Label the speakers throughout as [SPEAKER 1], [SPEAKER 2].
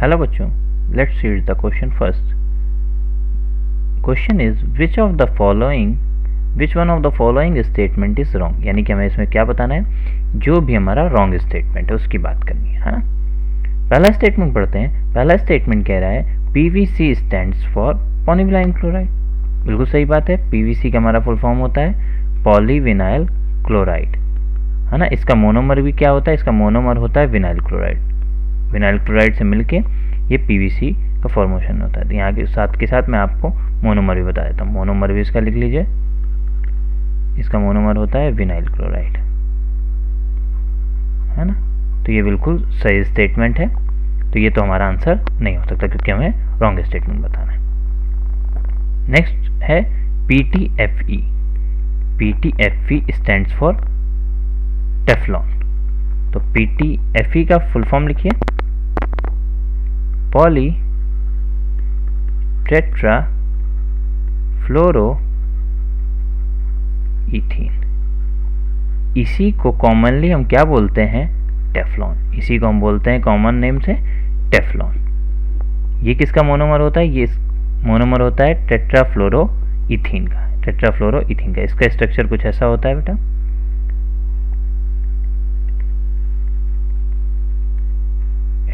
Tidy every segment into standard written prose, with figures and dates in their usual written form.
[SPEAKER 1] Hello बच्चों, let's read the question first. Question is which one of the following statement is wrong. यानी कि हमें इसमें क्या बताना है, जो भी हमारा रॉन्ग स्टेटमेंट है उसकी बात करनी है ना. पहला स्टेटमेंट पढ़ते हैं. पहला स्टेटमेंट कह रहा है PVC stands for polyvinyl chloride. बिल्कुल सही बात है. पीवीसी का हमारा फुल फॉर्म होता है पॉलीविनाइल क्लोराइड, है ना. इसका मोनोमर भी क्या होता है, इसका मोनोमर होता है विनाइल क्लोराइड. विनाइल क्लोराइड से मिलके ये पीवीसी का फॉर्मेशन होता है. तो यहाँ के साथ मैं आपको मोनोमर भी बता देता हूँ. मोनोमर भी इसका लिख लीजिए. इसका मोनोमर होता है विनाइल क्लोराइड, है ना. तो ये बिल्कुल सही स्टेटमेंट है. तो ये तो हमारा आंसर नहीं हो सकता क्योंकि हमें रॉन्ग स्टेटमेंट बताना है. नेक्स्ट है PTFE. PTFE stands for Teflon. तो PTFE का फुल फॉर्म लिखिए पॉली टेट्रा फ्लोरो इथीन. इसी को कॉमनली हम क्या बोलते हैं, टेफ्लॉन. इसी को हम बोलते हैं कॉमन नेम से टेफ्लॉन. ये किसका मोनोमर होता है, ये मोनोमर होता है टेट्राफ्लोरो इथीन का. टेट्राफ्लोरो इथीन का इसका स्ट्रक्चर कुछ ऐसा होता है बेटा.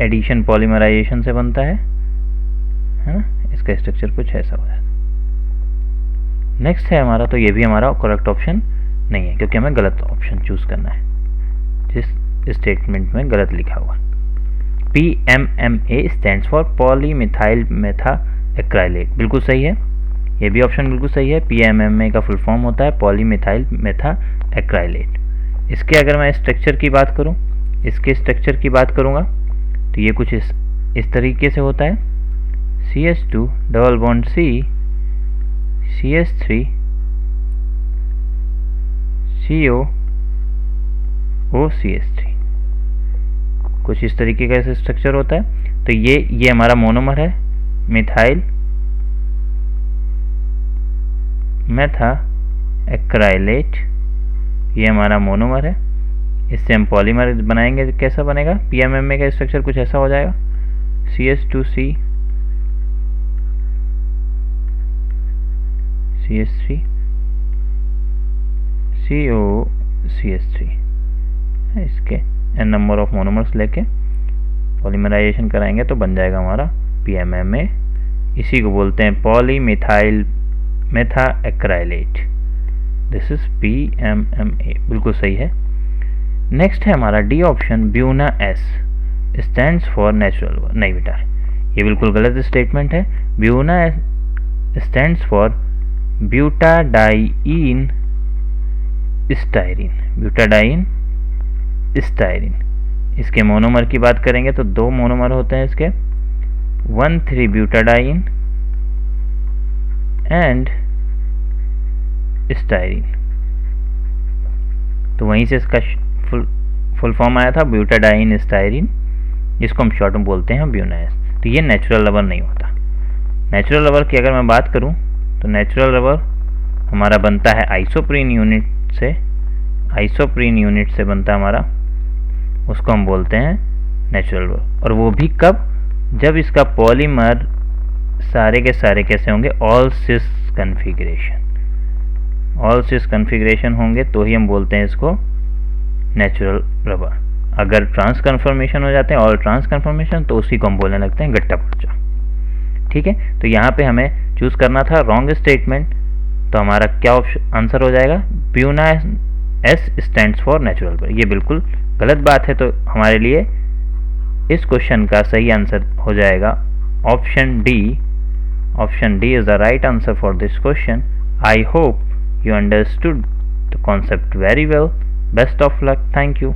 [SPEAKER 1] एडिशन पॉलीमराइजेशन से बनता है ना. इसका स्ट्रक्चर कुछ ऐसा होता है. नेक्स्ट है हमारा, तो ये भी हमारा करेक्ट ऑप्शन नहीं है क्योंकि हमें गलत ऑप्शन चूज करना है जिस स्टेटमेंट में गलत लिखा हुआ. PMMA stands for polymethyl methacrylate. बिल्कुल सही है. ये भी ऑप्शन बिल्कुल सही है. PMMA का फुल फॉर्म होता है पॉलीमिथाइल मेथा एक्राइलेट. इसके अगर मैं स्ट्रक्चर की बात करूं, इसके स्ट्रक्चर की बात करूंगा तो ये कुछ इस तरीके से होता है. CH2 double bond C CH3 CO OCH3. कुछ इस तरीके का स्ट्रक्चर होता है. तो ये हमारा मोनोमर है मिथाइल मेथा एक्राइलेट. ये हमारा मोनोमर है. इससे हम पॉलीमर बनाएंगे. कैसा बनेगा, PMMA का स्ट्रक्चर कुछ ऐसा हो जाएगा. CH2C CH3 COCH3. इसके n नंबर ऑफ मोनोमर्स लेके पॉलीमराइजेशन कराएंगे तो बन जाएगा हमारा PMMA. इसी को बोलते हैं पॉलीमिथाइल मेथा एक्राइलेट. This is PMMA. बिल्कुल सही है. नेक्स्ट है हमारा D option Buena S stands for natural. नहीं बेटा, ये बिल्कुल गलत स्टेटमेंट है. Buena stands for butadiene styrene. Butadiene styrene. इसके मोनोमर की बात करेंगे तो दो मोनोमर होते हैं इसके, 1,3 ब्यूटाडाइन एंड स्टाइरिन. तो वहीं से इसका फुल फॉर्म आया था ब्यूटाडाइन स्टाइरिन, जिसको हम शॉर्ट में बोलते हैं ब्यूनास. तो ये नेचुरल रबर नहीं होता. नेचुरल रबर की अगर मैं बात करूं तो नेचुरल रबर हमारा बनता है आइसोप्रीन यूनिट से. आइसोप्रीन यूनिट से बनता है हमारा, उसको हम बोलते हैं नेचुरल रबर. और वो भी कब, जब इसका पॉलीमर सारे के सारे कैसे होंगे, ऑल सिस कन्फिग्रेशन. ऑल सिस कन्फिग्रेशन होंगे तो ही हम बोलते हैं इसको नेचुरल रबर. अगर ट्रांस कन्फर्मेशन हो जाते हैं, ऑल ट्रांस कन्फर्मेशन, तो उसी को हम बोलने लगते हैं गट्टा पर्चा. ठीक है. तो यहाँ पे हमें चूज करना था रॉन्ग स्टेटमेंट. तो हमारा क्या आंसर हो जाएगा, Buena S stands for natural rubber. ये बिल्कुल गलत बात है. तो हमारे लिए इस क्वेश्चन का सही आंसर हो जाएगा option D. Option D is the right answer for this question. I hope you understood the concept very well. Best of luck. Thank you.